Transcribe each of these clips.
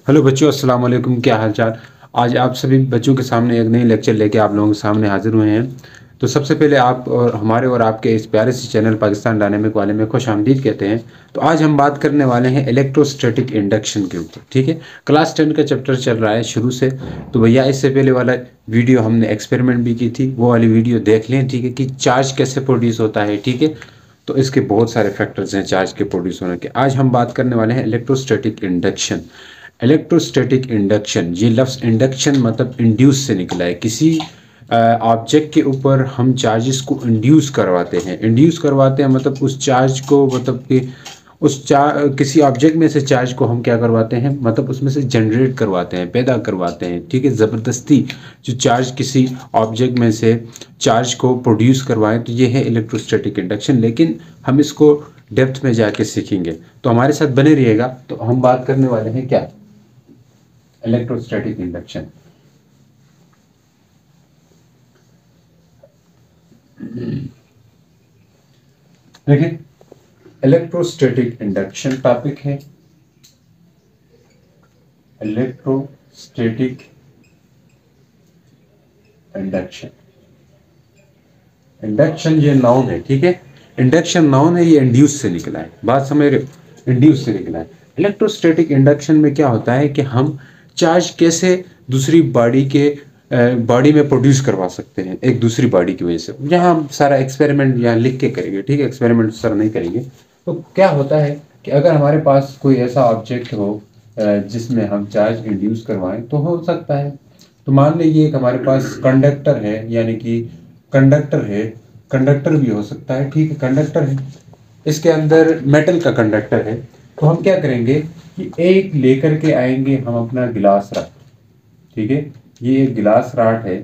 Hello बच्चों, अस्सलाम वालेकुम। क्या हाल चाल। आज आप सभी बच्चों के सामने एक नई लेक्चर लेके आप लोगों के सामने हाजिर हुए हैं। तो सबसे पहले आप और हमारे और आपके इस प्यारे से चैनल पाकिस्तान डायनेमिक वाले में खुश आमदीद कहते हैं। तो आज हम बात करने वाले हैं इलेक्ट्रोस्टैटिक इंडक्शन के ऊपर। ठीक है, क्लास 10 का चैप्टर चल रहा है शुरू से। तो भैया इससे पहले वाला वीडियो हमने एक्सपेरिमेंट भी की थी, वो वाली वीडियो देख लें। ठीक है, कि चार्ज कैसे प्रोड्यूस होता है। ठीक है, तो इसके बहुत सारे फैक्टर्स हैं चार्ज के प्रोड्यूस होने के। आज हम बात करने वाले हैं इलेक्ट्रोस्टैटिक इंडक्शन। इलेक्ट्रोस्टैटिक इंडक्शन, ये लफ्ज़ इंडक्शन मतलब इंड्यूस से निकला है। किसी ऑब्जेक्ट के ऊपर हम चार्जेस को इंड्यूस करवाते हैं। इंड्यूस करवाते हैं मतलब उस चार्ज को, मतलब कि किसी ऑब्जेक्ट में से चार्ज को हम क्या करवाते हैं, मतलब उसमें से जनरेट करवाते हैं, पैदा करवाते हैं। ठीक है, ज़बरदस्ती जो चार्ज किसी ऑब्जेक्ट में से चार्ज को प्रोड्यूस करवाएं, तो ये है इलेक्ट्रोस्टैटिक इंडक्शन। लेकिन हम इसको डेप्थ में जाके सीखेंगे, तो हमारे साथ बने रहिएगा। तो हम बात करने वाले हैं क्या, इलेक्ट्रोस्टैटिक इंडक्शन। देखिए, इलेक्ट्रोस्टैटिक इंडक्शन टॉपिक है। इलेक्ट्रोस्टैटिक इंडक्शन, इंडक्शन ये नाउन है। ठीक है, इंडक्शन नाउन है, ये इंड्यूस से निकला है। बात समझ रहे हो, इंड्यूस से निकला है। इलेक्ट्रोस्टैटिक इंडक्शन में क्या होता है कि हम चार्ज कैसे दूसरी बॉडी में प्रोड्यूस करवा सकते हैं, एक दूसरी बॉडी की वजह से। यहाँ हम सारा एक्सपेरिमेंट यहाँ लिख के करेंगे। ठीक है, एक्सपेरिमेंट सर नहीं करेंगे। तो क्या होता है कि अगर हमारे पास कोई ऐसा ऑब्जेक्ट हो जिसमें हम चार्ज इंड्यूस करवाएं, तो हो सकता है। तो मान लीजिए कि हमारे पास कंडक्टर है, यानी कि कंडक्टर है, कंडक्टर भी हो सकता है। ठीक है, कंडक्टर है, इसके अंदर मेटल का कंडक्टर है। तो हम क्या करेंगे कि एक लेकर के आएंगे हम अपना गिलास रॉड। ठीक है, ये एक गिलास रॉड है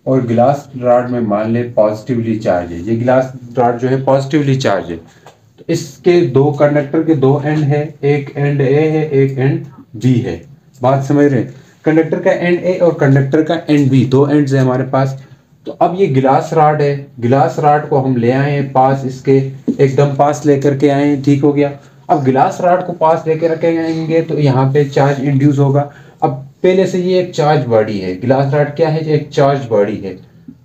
और गिलास रॉड में मान ले पॉजिटिवली चार्ज है। ये गिलास रॉड जो है पॉजिटिवली चार्ज है। तो इसके दो कंडक्टर के दो एंड है, एक एंड ए है, एक एंड बी है। बात समझ रहे हैं, कंडक्टर का एंड ए और कंडक्टर का एंड बी, दो एंड्स है हमारे पास। तो अब ये गिलास रॉड है, गिलास रॉड को हम ले आए हैं पास, इसके एकदम पास लेकर के आए हैं। ठीक हो गया। अब गिलास रॉड को पास लेकर के आएंगे तो यहाँ पे चार्ज इंड्यूस होगा। अब पहले से ये एक चार्ज बॉडी है, गिलास रॉड क्या है, एक चार्ज बॉडी है।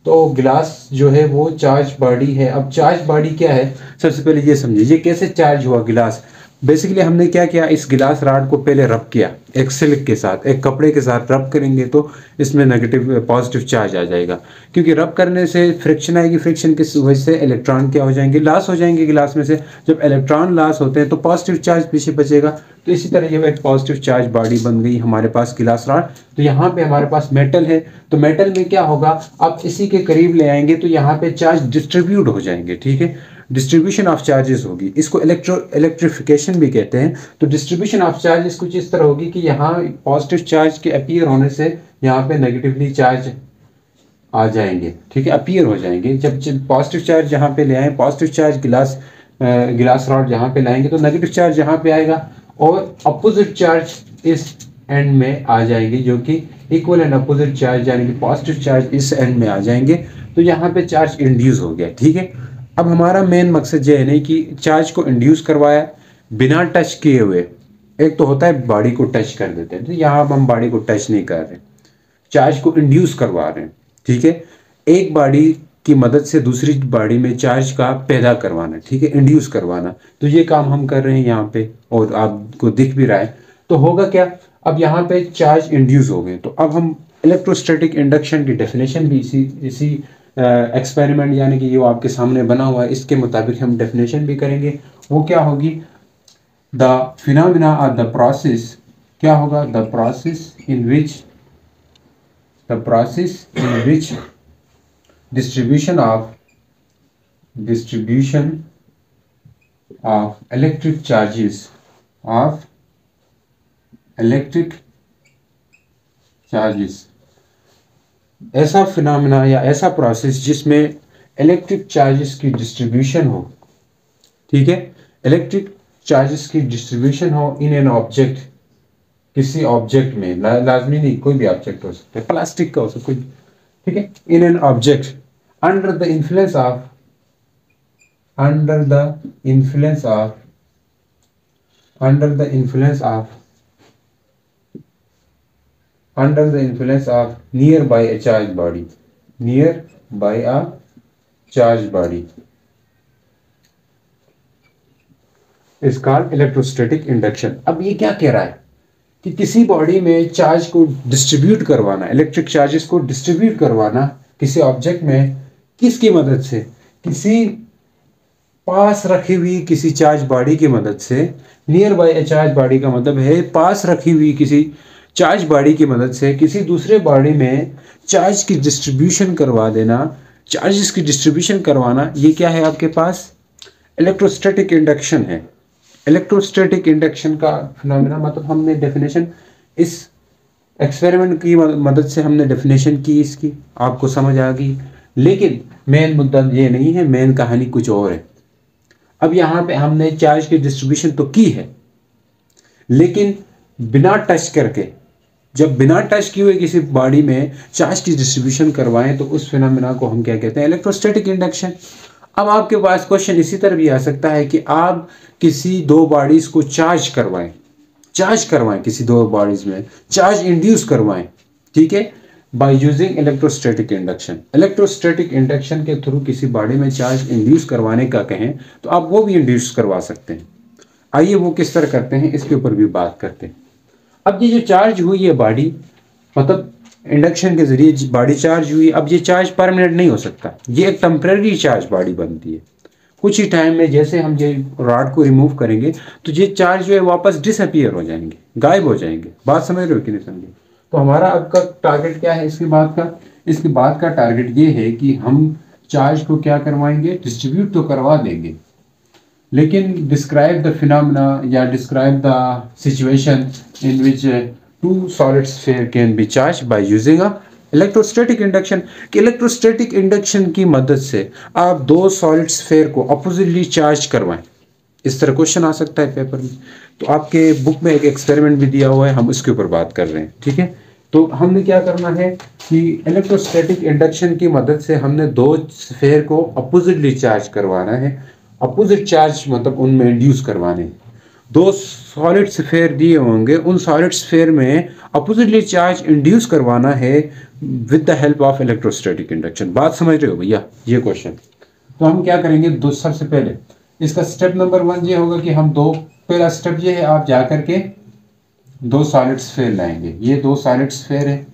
तो गिलास जो है वो चार्ज बॉडी है। अब चार्ज बॉडी क्या है, सबसे पहले ये समझिए ये कैसे चार्ज हुआ गिलास। बेसिकली हमने क्या किया, इस गिलास रॉड को पहले रब किया एक सिल्क के साथ, एक कपड़े के साथ रब करेंगे तो इसमें नेगेटिव पॉजिटिव चार्ज आ जाएगा। क्योंकि रब करने से फ्रिक्शन आएगी, फ्रिक्शन की वजह से इलेक्ट्रॉन क्या हो जाएंगे, लॉस हो जाएंगे गिलास में से। जब इलेक्ट्रॉन लॉस होते हैं तो पॉजिटिव चार्ज पीछे बचेगा। तो इसी तरह ये एक पॉजिटिव चार्ज बॉडी बन गई हमारे पास गिलास रॉड। तो यहाँ पे हमारे पास मेटल है, तो मेटल में क्या होगा, आप इसी के करीब ले आएंगे तो यहाँ पे चार्ज डिस्ट्रीब्यूट हो जाएंगे। ठीक है, डिस्ट्रीब्यूशन ऑफ चार्जेस होगी, इसको इलेक्ट्रिफिकेशन भी कहते हैं। तो डिस्ट्रीब्यूशन ऑफ चार्जेस कुछ इस तरह होगी कि यहाँ पॉजिटिव चार्ज के अपीयर होने से यहाँ पे नेगेटिवली चार्ज आ जाएंगे। ठीक है, अपीयर हो जाएंगे। जब पॉजिटिव चार्ज यहाँ पे ले आए, पॉजिटिव चार्ज गिलास रॉड जहाँ पे लाएंगे तो नेगेटिव चार्ज यहाँ पे आएगा और अपोजिट चार्ज इस एंड में आ जाएंगे, जो कि इक्वल एंड अपोजिट चार्ज, यानी कि पॉजिटिव चार्ज इस एंड में आ जाएंगे। तो यहाँ पे चार्ज इंड्यूस हो गया। ठीक है, अब हमारा मेन मकसद ये है नहीं कि चार्ज को इंड्यूस करवाया बिना टच किए हुए। एक तो होता है बॉडी को टच कर देते हैं, तो यहाँ हम बॉडी को टच नहीं कर रहे, चार्ज को इंड्यूस करवा रहे हैं। ठीक है, एक बॉडी की मदद से दूसरी बॉडी में चार्ज का पैदा करवाना। ठीक है, इंड्यूस करवाना। तो ये काम हम कर रहे हैं यहाँ पे और आपको दिख भी रहा है। तो होगा क्या, अब यहाँ पे चार्ज इंड्यूस हो गए। तो अब हम इलेक्ट्रोस्टैटिक इंडक्शन की डेफिनेशन भी इसी एक्सपेरिमेंट, यानी कि ये आपके सामने बना हुआ है, इसके मुताबिक हम डेफिनेशन भी करेंगे। वो क्या होगी, the phenomena of the process, क्या होगा, the process in which distribution of electric charges ऐसा फिनोमिना या ऐसा प्रोसेस जिसमें इलेक्ट्रिक चार्जेस की डिस्ट्रीब्यूशन हो। ठीक है, इलेक्ट्रिक चार्जेस की डिस्ट्रीब्यूशन हो इन एन ऑब्जेक्ट, किसी ऑब्जेक्ट में, लाजमी नहीं, कोई भी ऑब्जेक्ट हो सकता है, प्लास्टिक का हो सकता है। ठीक है, in an object under the influence of under the influence of nearby a charged body, nearby a charged body is called electrostatic induction। अब ये क्या कह रहा है कि किसी बॉडी में चार्ज को डिस्ट्रीब्यूट करवाना, इलेक्ट्रिक चार्जेस को डिस्ट्रीब्यूट करवाना किसी ऑब्जेक्ट में किसकी मदद से, किसी पास रखी हुई किसी चार्ज बॉडी की मदद से। Near by A charge body का मतलब है पास रखी हुई किसी चार्ज बॉडी की मदद से किसी दूसरे बॉडी में चार्ज की डिस्ट्रीब्यूशन करवा देना, चार्जेस की डिस्ट्रीब्यूशन करवाना, ये क्या है आपके पास, इलेक्ट्रोस्टैटिक इंडक्शन है। इलेक्ट्रोस्टैटिक इंडक्शन का फिनोमेना मतलब हमने डेफिनेशन इस एक्सपेरिमेंट की मदद से हमने डेफिनेशन की, इसकी आपको समझ आ गई। लेकिन मेन मुद्दा ये नहीं है, मेन कहानी कुछ और है। अब यहाँ पे हमने चार्ज की डिस्ट्रीब्यूशन तो की है, लेकिन बिना टच करके, जब बिना टच किए हुए किसी बॉडी में चार्ज की डिस्ट्रीब्यूशन करवाएं तो उस फिनोमेना को हम क्या कहते हैं, इलेक्ट्रोस्टैटिक इंडक्शन। अब आपके पास क्वेश्चन इसी तरह भी आ सकता है कि आप किसी दो बॉडीज को चार्ज करवाएं किसी दो बॉडीज में चार्ज इंड्यूस करवाएं, ठीक है, by using electrostatic induction. Electrostatic induction के थ्रू किसी बॉडी में चार्ज इंड्यूस करवाने का कहें तो आप वो भी इंड्यूस करवा सकते हैं। आइए वो किस तरह करते हैं इसके ऊपर भी बात करते हैं। अब ये जो चार्ज हुई है बॉडी, मतलब इंडक्शन के जरिए बॉडी चार्ज हुई, अब ये चार्ज परमानेंट नहीं हो सकता, ये एक टेम्परेरी चार्ज बॉडी बनती है। कुछ ही टाइम में जैसे हम ये रॉड को रिमूव करेंगे तो ये चार्ज जो है वापस डिसअपियर हो जाएंगे, गायब हो जाएंगे। बात समझ रहे हो कि नहीं समझे? तो हमारा अब का टारगेट क्या है इसके बाद का टारगेट ये है कि हम चार्ज को क्या करवाएंगे, डिस्ट्रीब्यूट तो करवा देंगे, लेकिन डिस्क्राइब द फिनोमेना या describe the situation in which two solid sphere can be charge by using a electrostatic induction. कि इलेक्ट्रोस्टैटिक इंडक्शन की मदद से आप दो सॉलिड स्फीयर को अपोजिटली चार्ज करवाएं। इस तरह क्वेश्चन आ सकता है पेपर में। तो आपके बुक में एक एक्सपेरिमेंट भी दिया हुआ है, हम उसके ऊपर बात कर रहे हैं, ठीक है। तो हमने क्या करना है कि इलेक्ट्रोस्टैटिक इंडक्शन की मदद से हमने दो स्फीयर को अपोजिटली चार्ज करवाना है। अपोजिट चार्ज मतलब उनमें इंड्यूस करवाने। दो सॉलिड स्फीयर दिए होंगे, उन सॉलिड स्फीयर में अपोजिटली चार्ज इंड्यूस करवाना है with the help of electrostatic induction. बात समझ रहे हो भैया ये क्वेश्चन? तो हम क्या करेंगे, दो सबसे पहले इसका स्टेप नंबर 1 ये होगा कि हम पहला स्टेप ये है, आप जाकर के दो सॉलिड स्फीयर लाएंगे। ये दो सॉलिड स्फीयर है,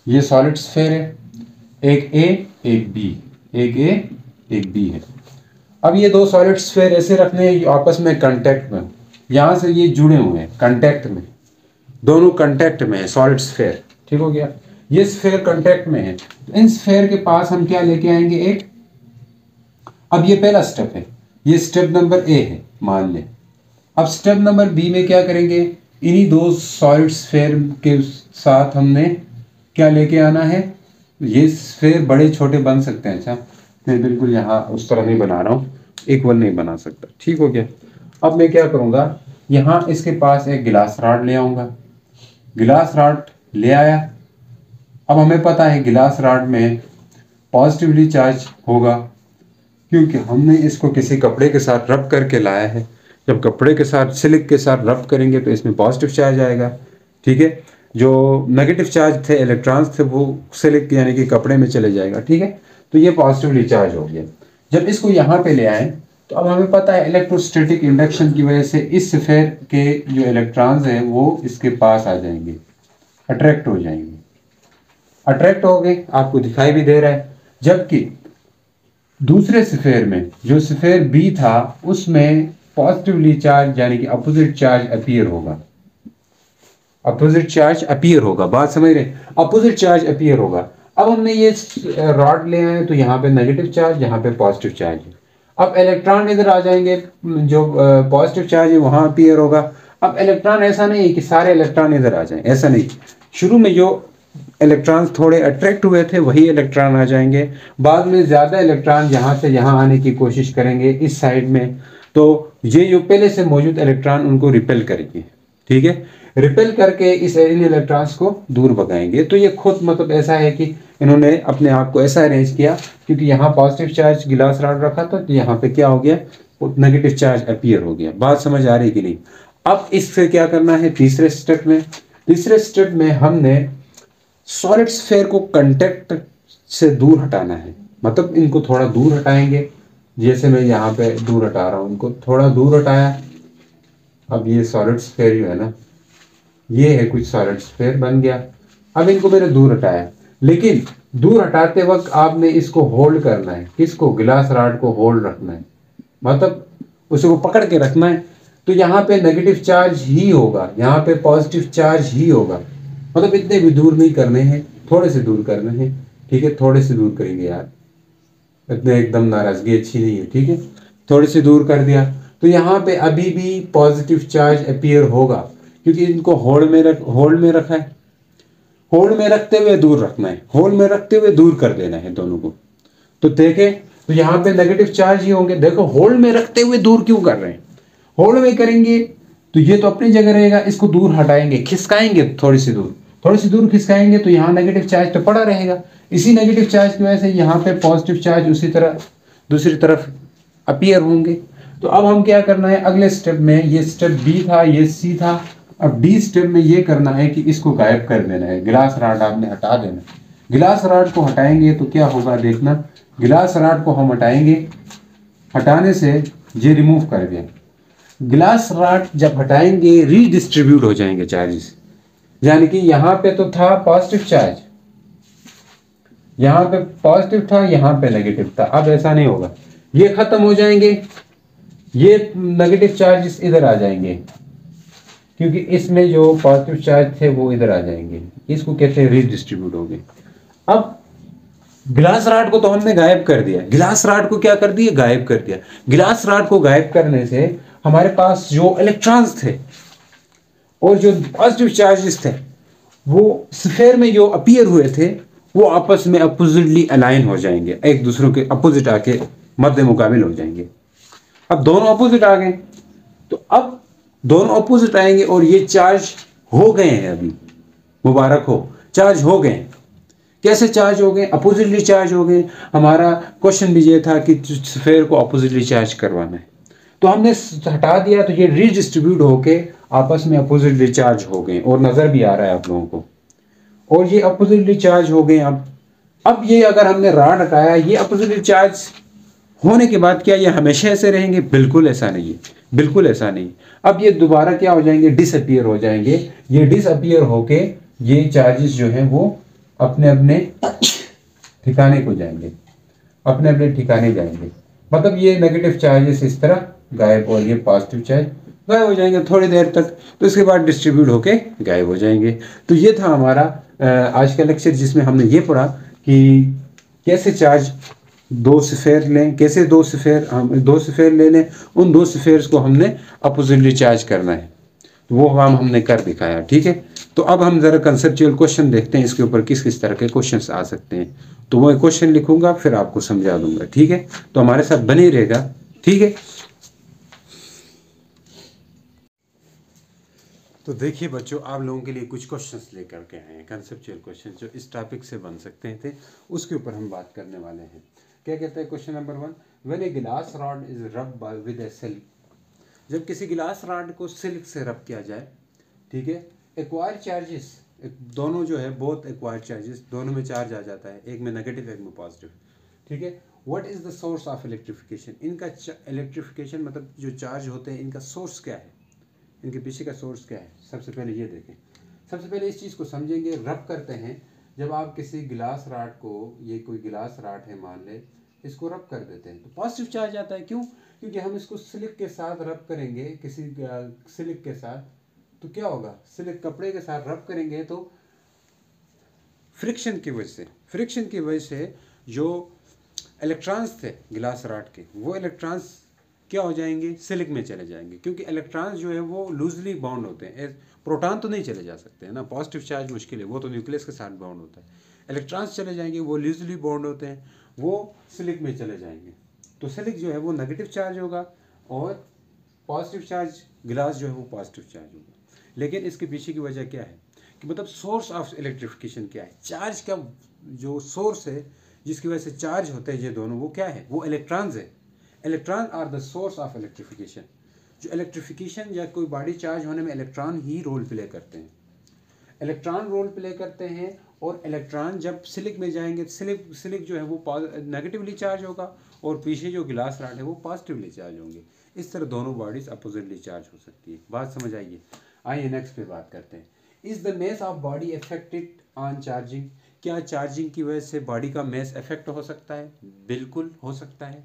ये सॉलिड स्फीयर है, एक ए एक बी, एक ए एक बी है। अब ये दो सॉलिड स्फीयर ऐसे रखने हैं आपस में कांटेक्ट में, यहाँ से ये जुड़े हुए हैं कांटेक्ट में, दोनों कांटेक्ट में है सॉलिड स्फीयर, ठीक हो गया। ये स्फीयर कांटेक्ट में है, तो इन स्फीयर के पास हम क्या लेके आएंगे, एक। अब ये पहला स्टेप है, ये स्टेप नंबर ए है मान लें। अब स्टेप नंबर बी में क्या करेंगे, इन्हीं दो सॉलिड स्फीयर के साथ हमने क्या लेके आना है, ये स्फीयर बड़े छोटे बन सकते हैं। अच्छा मैं बिल्कुल यहाँ उस तरह नहीं बना रहा हूँ, इक्वल नहीं बना सकता, ठीक हो गया। अब मैं क्या करूँगा, यहाँ इसके पास एक गिलास रॉड ले आऊँगा। गिलास रॉड ले आया। अब हमें पता है गिलास रॉड में पॉजिटिवली चार्ज होगा, क्योंकि हमने इसको किसी कपड़े के साथ रब करके लाया है। जब कपड़े के साथ सिलिक के साथ रब करेंगे तो इसमें पॉजिटिव चार्ज आएगा, ठीक है। जो नेगेटिव चार्ज थे, इलेक्ट्रॉन्स थे, वो सिलिक यानी कि कपड़े में चले जाएगा, ठीक है। तो ये पॉजिटिवली चार्ज हो गया। जब इसको यहाँ पे ले आए तो अब हमें पता है इलेक्ट्रोस्टैटिक इंडक्शन की वजह से इस स्फीयर के जो इलेक्ट्रॉन्स हैं वो इसके पास आ जाएंगे, अट्रैक्ट हो जाएंगे। अट्रैक्ट हो गए, आपको दिखाई भी दे रहा है। जबकि दूसरे स्फीयर में, जो स्फीयर बी था, उसमें पॉजिटिवली चार्ज यानी कि अपोजिट चार्ज अपीयर होगा, अपोजिट चार्ज अपीयर होगा। बात समझ रहे, अपोजिट चार्ज अपीयर होगा। अब हमने ये रॉड ले आए तो यहाँ पे नेगेटिव चार्ज, यहाँ पे पॉजिटिव चार्ज है। अब इलेक्ट्रॉन इधर आ जाएंगे, जो पॉजिटिव चार्ज है वहाँ अपीयर होगा। अब इलेक्ट्रॉन ऐसा नहीं है कि सारे इलेक्ट्रॉन इधर आ जाएं, ऐसा नहीं। शुरू में जो इलेक्ट्रॉन्स थोड़े अट्रैक्ट हुए थे वही इलेक्ट्रॉन आ जाएंगे। बाद में ज़्यादा इलेक्ट्रॉन यहाँ से यहाँ आने की कोशिश करेंगे इस साइड में, तो ये जो पहले से मौजूद इलेक्ट्रॉन उनको रिपेल करेंगे, ठीक है। रिपेल करके इन इलेक्ट्रॉन्स को दूर भगाएंगे। तो ये खुद मतलब ऐसा है कि इन्होंने अपने आप को ऐसा अरेंज किया, क्योंकि यहाँ पॉजिटिव चार्ज गिलास रॉड रखा था तो यहाँ पे क्या हो गया, नेगेटिव चार्ज अपीयर हो गया। बात समझ आ रही कि नहीं? अब इससे क्या करना है, तीसरे स्टेप में तीसरे स्टेप में हमने सॉलिड स्फीयर को कांटेक्ट से दूर हटाना है, मतलब इनको थोड़ा दूर हटाएंगे। जैसे मैं यहाँ पे दूर हटा रहा हूँ, इनको थोड़ा दूर हटाया। अब ये सॉलिड स्फीयर जो है ना, ये है कुछ सॉलिड स्फीयर बन गया। अब इनको मैंने दूर हटाया, लेकिन दूर हटाते वक्त आपने इसको होल्ड करना है। किसको? गिलास रॉड को होल्ड रखना है, मतलब उसको पकड़ के रखना है। तो यहाँ पे नेगेटिव चार्ज ही होगा, यहाँ पे पॉजिटिव चार्ज ही होगा। मतलब इतने भी दूर नहीं करने हैं, थोड़े से दूर करने हैं। ठीक है, थोड़े से दूर करेंगे यार, इतने एकदम नाराजगी अच्छी नहीं है। ठीक है, थोड़े से दूर कर दिया तो यहाँ पे अभी भी पॉजिटिव चार्ज अपीयर होगा, क्योंकि इनको होल्ड में रखा है। होल्ड में रखते हुए दूर रखना है, होल्ड में रखते हुए दूर कर देना है दोनों को। तो देखें, तो यहाँ पे नेगेटिव चार्ज ही होंगे। देखो होल्ड में रखते हुए दूर क्यों कर रहे हैं? होल्ड में करेंगे तो ये तो अपनी जगह रहेगा, इसको दूर हटाएंगे, खिसकाएंगे, थोड़ी सी दूर खिसकाएंगे तो यहाँ नेगेटिव चार्ज तो पड़ा रहेगा। इसी नेगेटिव चार्ज की वजह से यहाँ पे पॉजिटिव चार्ज उसी तरह दूसरी तरफ अपीयर होंगे। तो अब हम क्या करना है अगले स्टेप में? ये स्टेप बी था, ये सी था। अब डी स्टेप में ये करना है कि इसको गायब कर देना है, गिलास रॉड आपने हटा देना है। गिलास रॉड को हटाएंगे तो क्या होगा देखना, गिलास रॉड को हम हटाएंगे, हटाने से ये रिमूव कर दिया। गिलास रॉड जब हटाएंगे रीडिस्ट्रीब्यूट हो जाएंगे चार्जेस, यानी कि यहाँ पे तो था पॉजिटिव चार्ज, यहाँ पे पॉजिटिव था, यहाँ पे नेगेटिव था। अब ऐसा नहीं होगा, ये खत्म हो जाएंगे, ये नेगेटिव चार्जेस इधर आ जाएंगे, क्योंकि इसमें जो पॉजिटिव चार्ज थे वो इधर आ जाएंगे। इसको कहते हैं रीडिस्ट्रीब्यूट हो गए। अब गिलास रॉड को तो हमने गायब कर दिया, गिलास रॉड को क्या कर दिया? गायब कर दिया। गिलास रॉड को गायब करने से हमारे पास जो इलेक्ट्रॉन्स थे और जो पॉजिटिव चार्जेस थे वो स्फीयर में जो अपीयर हुए थे वो आपस में अपोजिटली अलाइन हो जाएंगे, एक दूसरे के अपोजिट आके मद्दे मुकाबिल हो जाएंगे। अब दोनों अपोजिट आ गए, तो अब दोनों अपोजिट आएंगे और ये चार्ज हो गए हैं। अभी मुबारक हो, चार्ज हो गए। कैसे चार्ज हो गए? अपोजिटली चार्ज हो गए। हमारा क्वेश्चन भी ये था कि स्फीयर को अपोजिटली चार्ज करवाना है, तो हमने हटा दिया तो ये रीडिस्ट्रीब्यूट होके आपस में अपोजिटली चार्ज हो गए, और नजर भी आ रहा है आप लोगों को, और ये अपोजिटली चार्ज हो गए। अब ये अगर हमने रॉड हटाया, ये अपोजिटली चार्ज होने के बाद क्या ये हमेशा ऐसे रहेंगे? बिल्कुल ऐसा नहीं है, बिल्कुल ऐसा नहीं। अब ये दोबारा क्या हो जाएंगे? डिसअपियर हो जाएंगे। ये डिसअपियर होके ये चार्जेस जो हैं वो अपने अपने ठिकाने को जाएंगे, अपने अपने ठिकाने जाएंगे। मतलब ये नेगेटिव चार्जेस इस तरह गायब और ये पॉजिटिव चार्ज गायब हो जाएंगे थोड़ी देर तक, तो इसके बाद डिस्ट्रीब्यूट होके गायब हो जाएंगे। तो ये था हमारा आज का लेक्चर, जिसमें हमने ये पढ़ा कि कैसे चार्ज दो स्फीयर लें, कैसे दो स्फीयर ले लें, उन दो स्फीयर्स को हमने अपोजिटली चार्ज करना है, तो वो काम हमने कर दिखाया। ठीक है, तो अब हम जरा कंसेप्चुअल क्वेश्चन देखते हैं, इसके ऊपर किस किस तरह के क्वेश्चंस आ सकते हैं। तो वो क्वेश्चन लिखूंगा फिर आपको समझा दूंगा। ठीक है, तो हमारे साथ बने रहेगा। ठीक है, तो देखिए बच्चों, आप लोगों के लिए कुछ क्वेश्चंस लेकर के आए हैं, कंसेप्चुअल क्वेश्चन जो इस टॉपिक से बन सकते थे, उसके ऊपर हम बात करने वाले हैं। क्या कहता है क्वेश्चन नंबर 1, व्हेन ए गिलास रॉड इज रब विद ए सिल्क, जब किसी गिलास रॉड को सिल्क से रब किया जाए, ठीक है, एक्वायर चार्जेस, दोनों जो है बोथ एक्वायर चार्जेस, दोनों में चार्ज आ जाता है, एक में नेगेटिव एक में पॉजिटिव। ठीक है, what is the source of electrification, इनका इलेक्ट्रिफिकेशन मतलब जो चार्ज होते हैं इनका सोर्स क्या है, इनके पीछे का सोर्स क्या है। सबसे पहले ये देखें, सबसे पहले इस चीज़ को समझेंगे। रब करते हैं जब आप किसी गिलास रॉड को, ये कोई गिलास रॉड है मान ले, इसको रब कर देते हैं तो पॉजिटिव चार्ज आता है। क्यों? क्योंकि हम इसको सिल्क के साथ रब करेंगे, किसी सिल्क के साथ, तो क्या होगा, सिल्क कपड़े के साथ रब करेंगे तो फ्रिक्शन की वजह से जो इलेक्ट्रॉन्स थे गिलास रॉड के, वो इलेक्ट्रॉन्स क्या हो जाएंगे? सिल्क में चले जाएंगे, क्योंकि इलेक्ट्रॉन्स जो है वो लूजली बाउंड होते हैं। प्रोटॉन तो नहीं चले जा सकते हैं ना, पॉजिटिव चार्ज मुश्किल है, वो तो न्यूक्लियस के साथ बाउंड होता है। इलेक्ट्रॉन्स चले जाएंगे, वो लूजली बाउंड होते हैं, वो सिल्क में चले जाएंगे, तो सिल्क जो है वो नेगेटिव चार्ज होगा और पॉजिटिव चार्ज गिलास जो है वो पॉजिटिव चार्ज होगा। लेकिन इसके पीछे की वजह क्या है कि मतलब सोर्स ऑफ इलेक्ट्रिफिकेशन क्या है, चार्ज का जो सोर्स है जिसकी वजह से चार्ज होते हैं ये दोनों, वो क्या है? वो इलेक्ट्रॉन्स है। Electron are the source of electrification. जो इलेक्ट्रिफिकेशन या कोई बॉडी चार्ज होने में इलेक्ट्रॉन ही रोल प्ले करते हैं। इलेक्ट्रॉन रोल प्ले करते हैं और इलेक्ट्रॉन जब सिलिक में जाएंगे सिलिक जो है वो नेगेटिवली चार्ज होगा और पीछे जो गिलास रॉड है वो पॉजिटिवली चार्ज होंगे। इस तरह दोनों बॉडीज अपोजिटली चार्ज हो सकती है। बात समझ आइए। आइए नेक्स्ट पे बात करते हैं। Is the mass of body affected on charging? क्या चार्जिंग की वजह से बॉडी का मास अफेक्ट हो सकता है? बिल्कुल हो सकता है।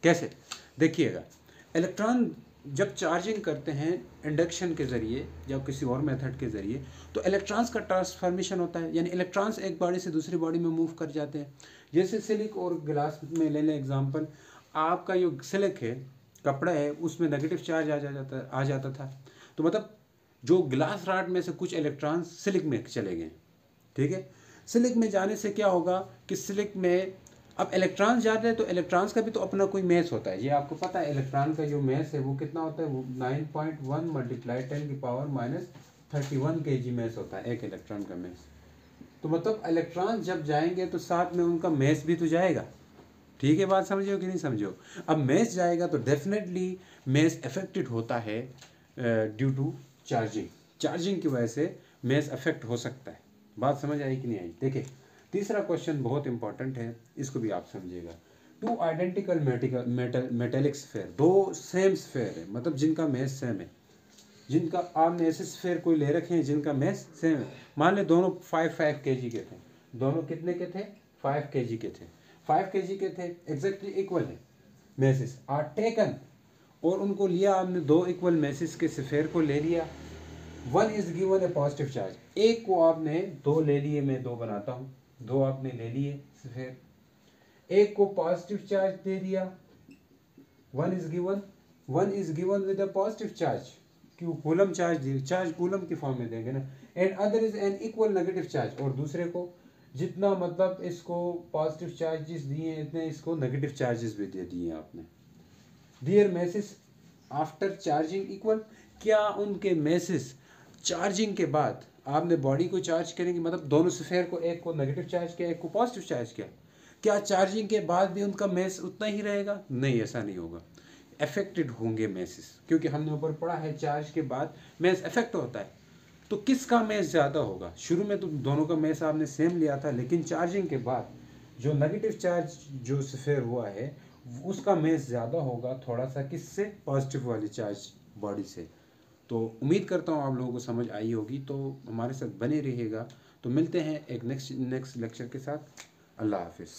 कैसे? देखिएगा, इलेक्ट्रॉन जब चार्जिंग करते हैं इंडक्शन के ज़रिए या किसी और मेथड के ज़रिए, तो इलेक्ट्रॉन्स का ट्रांसफॉर्मेशन होता है, यानी इलेक्ट्रॉन्स एक बॉडी से दूसरी बॉडी में मूव कर जाते हैं। जैसे सिलिक और गिलास में ले लें एग्जांपल, आपका जो सिलिक है, कपड़ा है, उसमें नेगेटिव चार्ज आ जाता था, तो मतलब जो ग्लास रॉड में से कुछ इलेक्ट्रॉन्स सिलिक में चले गए। ठीक है, सिलिक में जाने से क्या होगा कि सिलिक में अब इलेक्ट्रॉन्स जा रहे हैं, तो इलेक्ट्रॉन्स का भी तो अपना कोई मैस होता है। ये आपको पता है, इलेक्ट्रॉन का जो मैस है वो कितना होता है? वो 9.1 मल्टीप्लाई 10⁻³ kg मैस होता है एक इलेक्ट्रॉन का मैस। तो मतलब इलेक्ट्रॉन जब जाएंगे तो साथ में उनका मैस भी तो जाएगा। ठीक है, बात समझो कि नहीं समझो? अब मैस जाएगा तो डेफिनेटली मैस अफेक्टेड होता है ड्यू टू चार्जिंग की वजह से मैस अफेक्ट हो सकता है। बात समझ आई कि नहीं आई? देखिए, तीसरा क्वेश्चन बहुत इंपॉर्टेंट है, इसको भी आप समझिएगा। टू आइडेंटिकल मेटेलिक स्फेयर, दो सेम स्फेयर है, मतलब जिनका मैस सेम है, जिनका आपने ऐसे स्फेयर कोई ले रखे हैं जिनका मैस सेम है। मान ले दोनों 5 kg के थे, दोनों कितने के थे? 5 kg के थे, 5 kg के थे, एग्जैक्टली इक्वल है मैसेस आर टेकन, और उनको लिया आपने, दो इक्वल मैसेस के स्फेयर को ले लिया। One is given A positive charge, एक को आपने दो ले लिए, मैं दो बनाता हूँ, दो आपने ले लिए स्फेयर, एक को पॉजिटिव चार्ज दे दिया, one is given with a positive charge, क्यों? कूलम चार्ज कूलम की फॉर्म में देंगे ना। And other is an equal negative charge, और दूसरे को जितना मतलब इसको पॉजिटिव चार्जेस दिए इतने इसको नेगेटिव चार्जेस भी दे दिए आपने। दियर मैसेस आफ्टर चार्जिंग इक्वल, क्या उनके मैसेस चार्जिंग के बाद आपने बॉडी को चार्ज करेंगे, मतलब दोनों स्फेयर को, एक को नेगेटिव चार्ज किया एक को पॉजिटिव चार्ज किया, क्या चार्जिंग के बाद भी उनका मैस उतना ही रहेगा? नहीं, ऐसा नहीं होगा, अफेक्टेड होंगे मैसेस, क्योंकि हमने ऊपर पढ़ा है चार्ज के बाद मैस अफेक्ट होता है। तो किसका मैस ज़्यादा होगा? शुरू में तो दोनों का मैस आपने सेम लिया था, लेकिन चार्जिंग के बाद जो नेगेटिव चार्ज जो स्फेयर हुआ है उसका मैस ज़्यादा होगा थोड़ा सा, किससे? पॉजिटिव वाली चार्ज बॉडी से। तो उम्मीद करता हूँ आप लोगों को समझ आई होगी, तो हमारे साथ बने रहिएगा। तो मिलते हैं एक नेक्स्ट लेक्चर के साथ। अल्लाह हाफिज़।